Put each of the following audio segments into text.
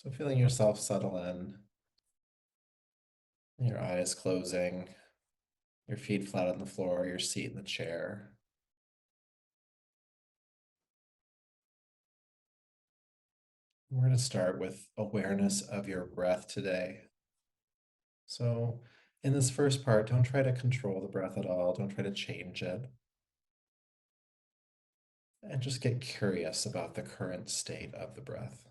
So feeling yourself settle in, your eyes closing, your feet flat on the floor, your seat in the chair. We're going to start with awareness of your breath today. So in this first part, don't try to control the breath at all. Don't try to change it. And just get curious about the current state of the breath.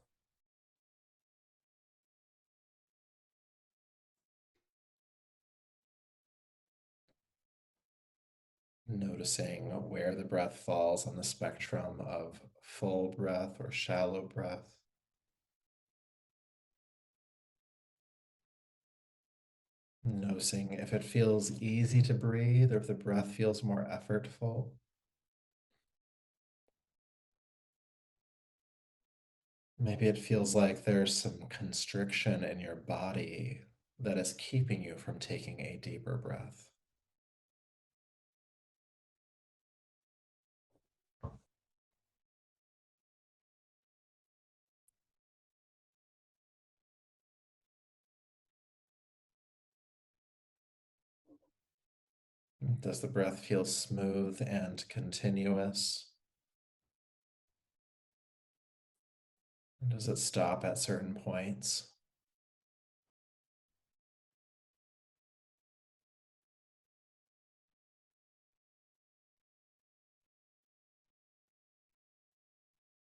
Noticing where the breath falls on the spectrum of full breath or shallow breath. Noticing if it feels easy to breathe or if the breath feels more effortful. Maybe it feels like there's some constriction in your body that is keeping you from taking a deeper breath. Does the breath feel smooth and continuous? Does it stop at certain points?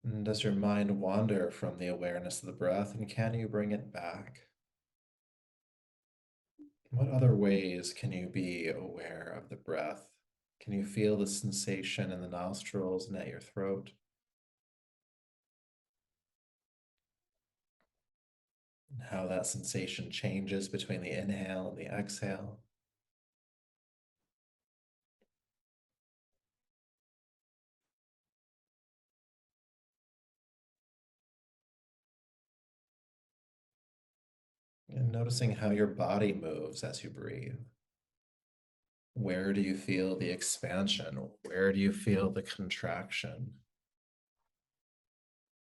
And does your mind wander from the awareness of the breath, and can you bring it back? What other ways can you be aware of the breath? Can you feel the sensation in the nostrils and at your throat? And how that sensation changes between the inhale and the exhale? And noticing how your body moves as you breathe. Where do you feel the expansion? Where do you feel the contraction?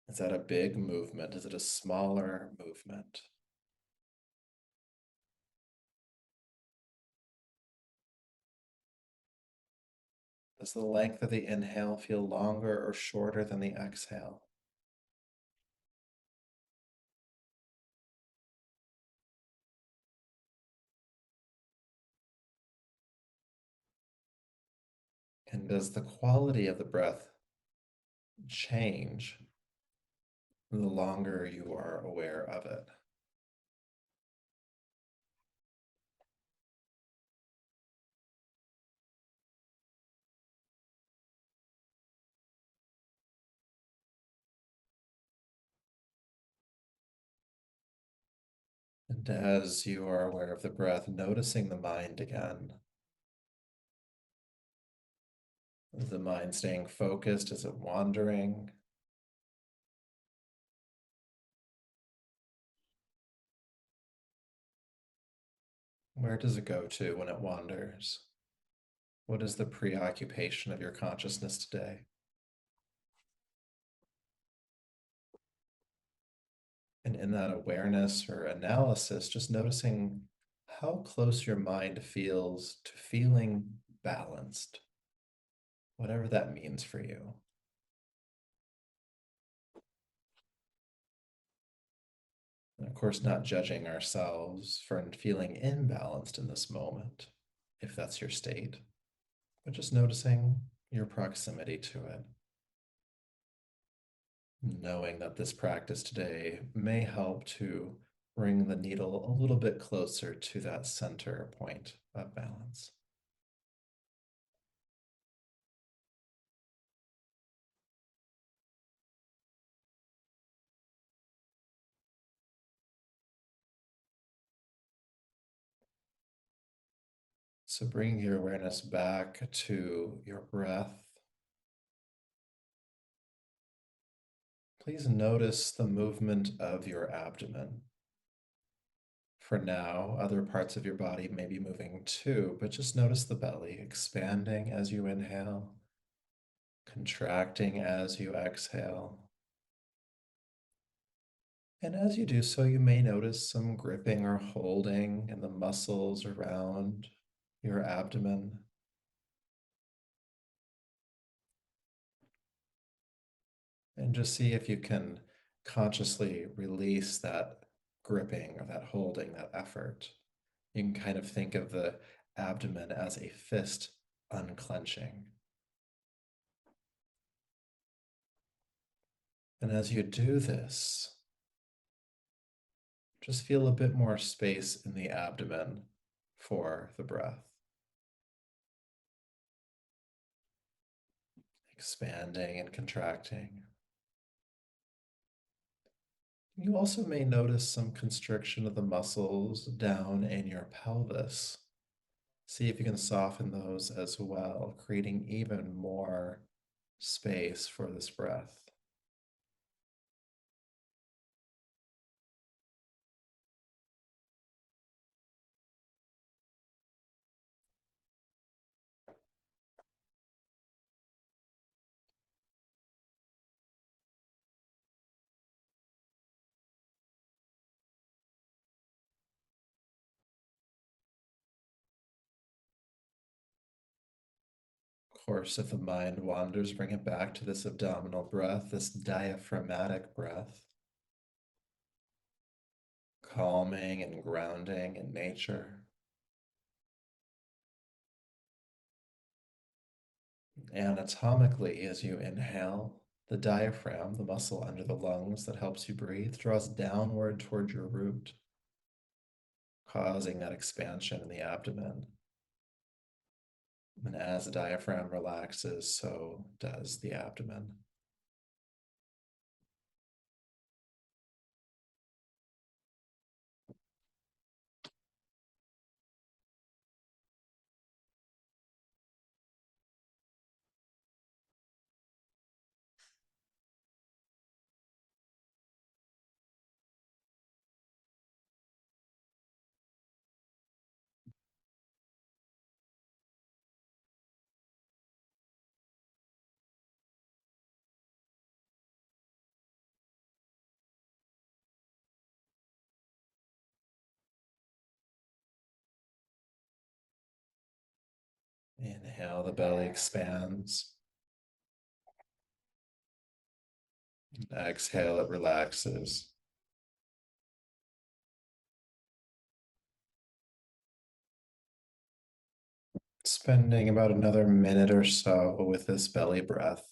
Is that a big movement? Is it a smaller movement? Does the length of the inhale feel longer or shorter than the exhale? And does the quality of the breath change the longer you are aware of it? And as you are aware of the breath, noticing the mind again. Is the mind staying focused? Is it wandering? Where does it go to when it wanders? What is the preoccupation of your consciousness today? And in that awareness or analysis, just noticing how close your mind feels to feeling balanced, whatever that means for you. And of course, not judging ourselves for feeling imbalanced in this moment, if that's your state, but just noticing your proximity to it. Knowing that this practice today may help to bring the needle a little bit closer to that center point of balance. So bring your awareness back to your breath. Please notice the movement of your abdomen. For now, other parts of your body may be moving too, but just notice the belly expanding as you inhale, contracting as you exhale. And as you do so, you may notice some gripping or holding in the muscles around your abdomen. And just see if you can consciously release that gripping or that holding, that effort. You can kind of think of the abdomen as a fist unclenching. And as you do this, just feel a bit more space in the abdomen for the breath, expanding and contracting. You also may notice some constriction of the muscles down in your pelvis. See if you can soften those as well, creating even more space for this breath. Of course, if the mind wanders, bring it back to this abdominal breath, this diaphragmatic breath, calming and grounding in nature. Anatomically, as you inhale, the diaphragm, the muscle under the lungs that helps you breathe, draws downward toward your root, causing that expansion in the abdomen. And as the diaphragm relaxes, so does the abdomen. Inhale, the belly expands. Exhale, it relaxes. Spending about another minute or so with this belly breath.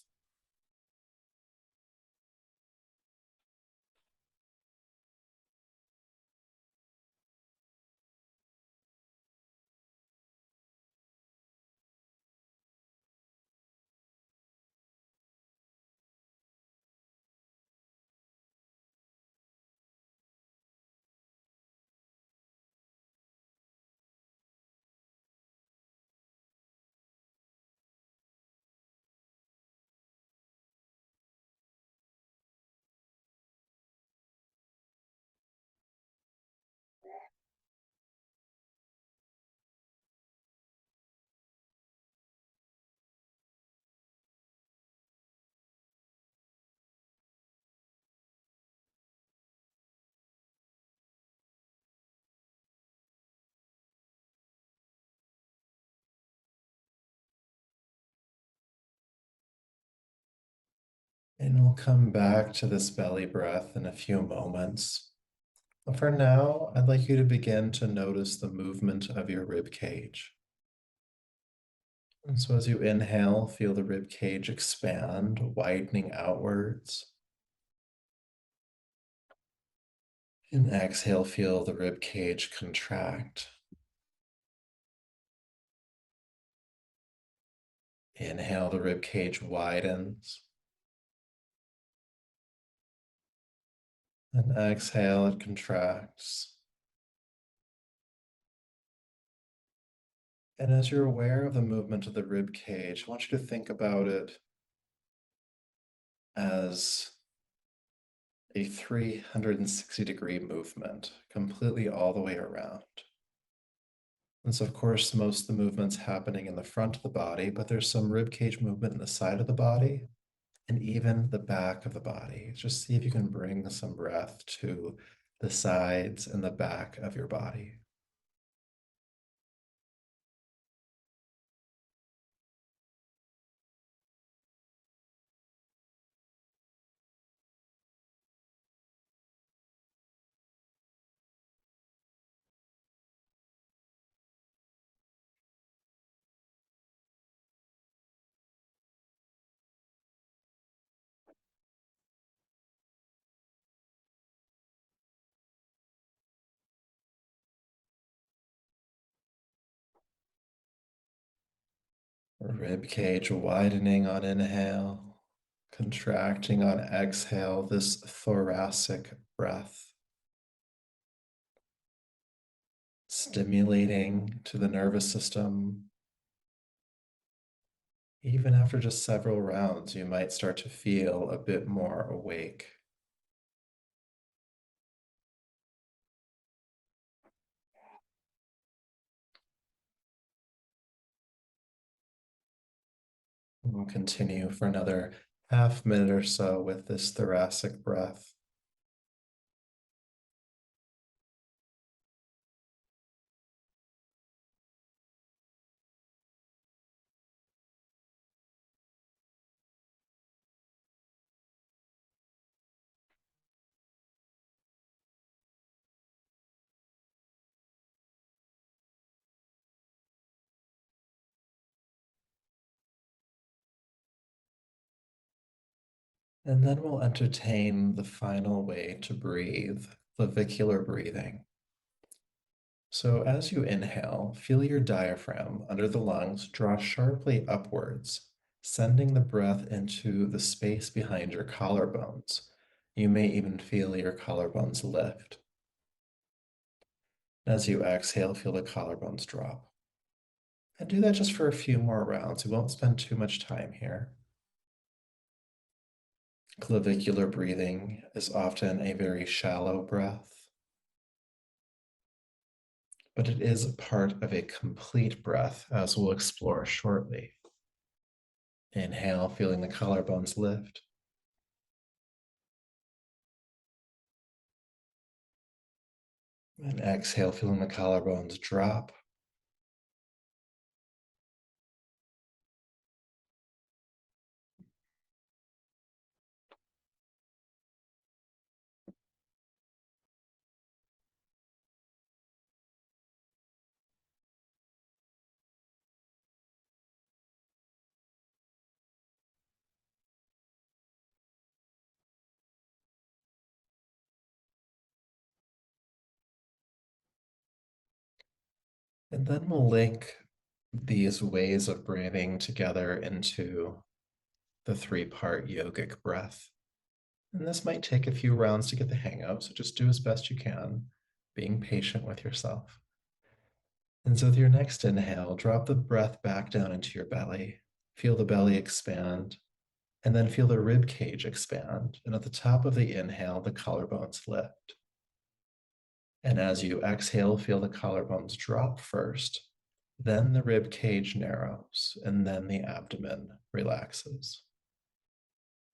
And we'll come back to this belly breath in a few moments. But for now, I'd like you to begin to notice the movement of your rib cage. And so as you inhale, feel the rib cage expand, widening outwards. And exhale, feel the rib cage contract. Inhale, the rib cage widens. And exhale, it contracts. And as you're aware of the movement of the rib cage, I want you to think about it as a 360-degree movement, completely all the way around. And so, of course, most of the movement's happening in the front of the body, but there's some rib cage movement in the side of the body and even the back of the body. Just see if you can bring some breath to the sides and the back of your body. Rib cage widening on inhale, contracting on exhale, this thoracic breath, stimulating to the nervous system. Even after just several rounds, you might start to feel a bit more awake. We'll continue for another half minute or so with this thoracic breath. And then we'll entertain the final way to breathe, clavicular breathing. So as you inhale, feel your diaphragm under the lungs draw sharply upwards, sending the breath into the space behind your collarbones. You may even feel your collarbones lift. As you exhale, feel the collarbones drop. And do that just for a few more rounds. We won't spend too much time here. Clavicular breathing is often a very shallow breath, but it is part of a complete breath, as we'll explore shortly. Inhale, feeling the collarbones lift. And exhale, feeling the collarbones drop. And then we'll link these ways of breathing together into the three-part yogic breath. And this might take a few rounds to get the hang of, so just do as best you can, being patient with yourself. And so with your next inhale, drop the breath back down into your belly. Feel the belly expand, and then feel the rib cage expand. And at the top of the inhale, the collarbones lift. And as you exhale, feel the collarbones drop first, then the rib cage narrows, and then the abdomen relaxes.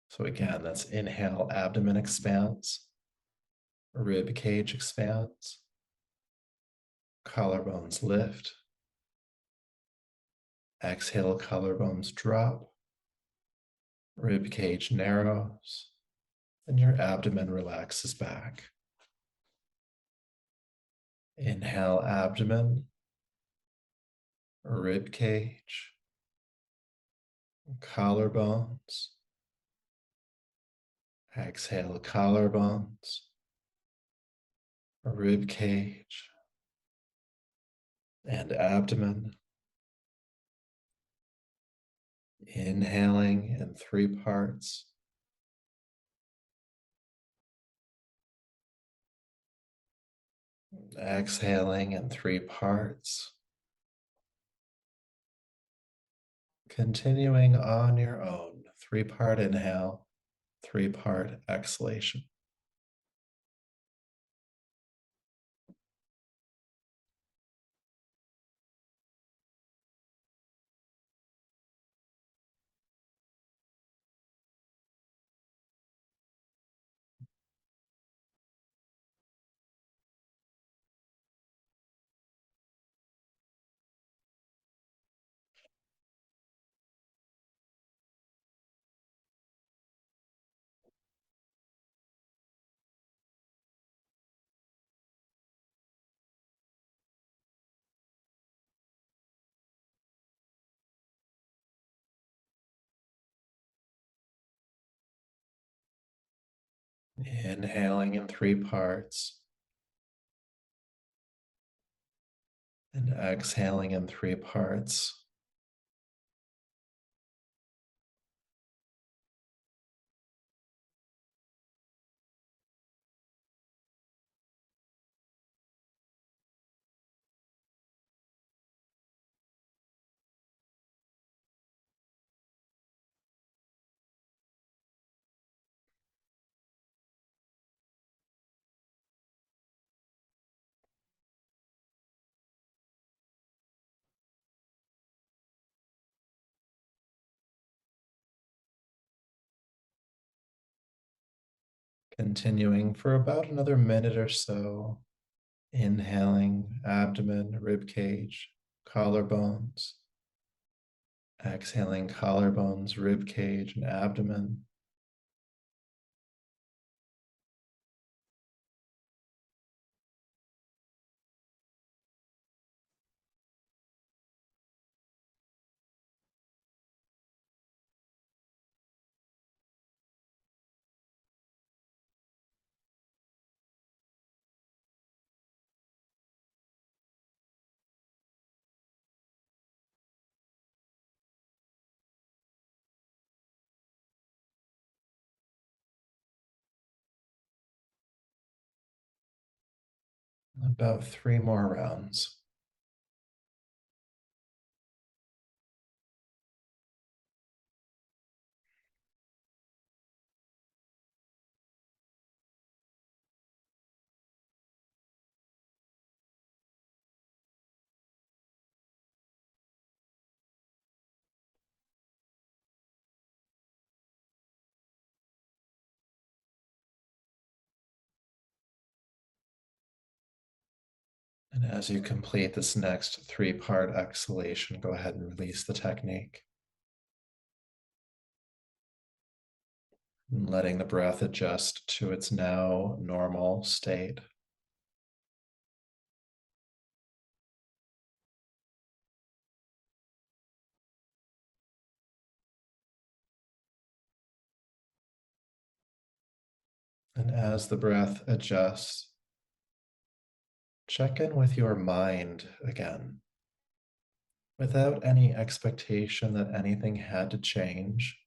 So again, that's inhale, abdomen expands, rib cage expands, collarbones lift, exhale, collarbones drop, rib cage narrows, and your abdomen relaxes back. Inhale, abdomen, rib cage, collarbones. Exhale, collarbones, rib cage, and abdomen. Inhaling in three parts. Exhaling in three parts. Continuing on your own. Three-part inhale, three-part exhalation. Inhaling in three parts and exhaling in three parts. Continuing for about another minute or so. Inhaling, abdomen, rib cage, collarbones. Exhaling, collarbones, rib cage, and abdomen. About three more rounds. And as you complete this next three-part exhalation, go ahead and release the technique. And letting the breath adjust to its now normal state. And as the breath adjusts, check in with your mind again, without any expectation that anything had to change.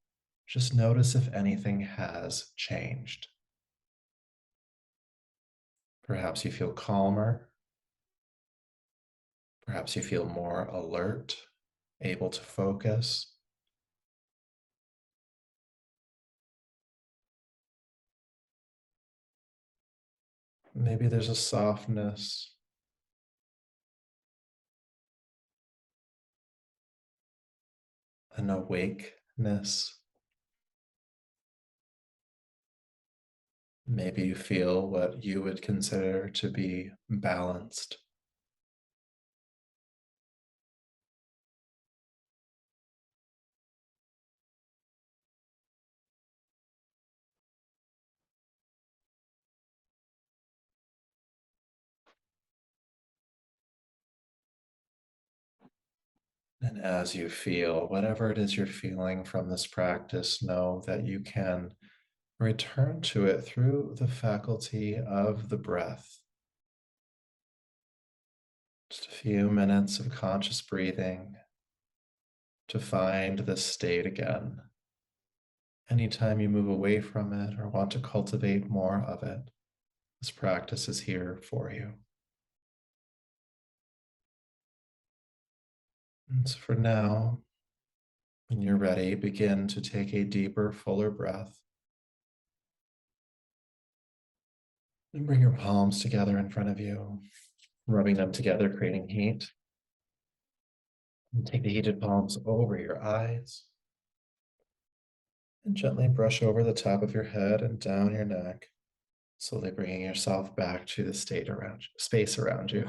Just notice if anything has changed. Perhaps you feel calmer. Perhaps you feel more alert, able to focus. Maybe there's a softness, an awakeness. Maybe you feel what you would consider to be balanced. And as you feel whatever it is you're feeling from this practice, know that you can return to it through the faculty of the breath. Just a few minutes of conscious breathing to find this state again. Anytime you move away from it or want to cultivate more of it, this practice is here for you. And so for now, when you're ready, begin to take a deeper, fuller breath. And bring your palms together in front of you, rubbing them together, creating heat. And take the heated palms over your eyes. And gently brush over the top of your head and down your neck, slowly bringing yourself back to the space around you.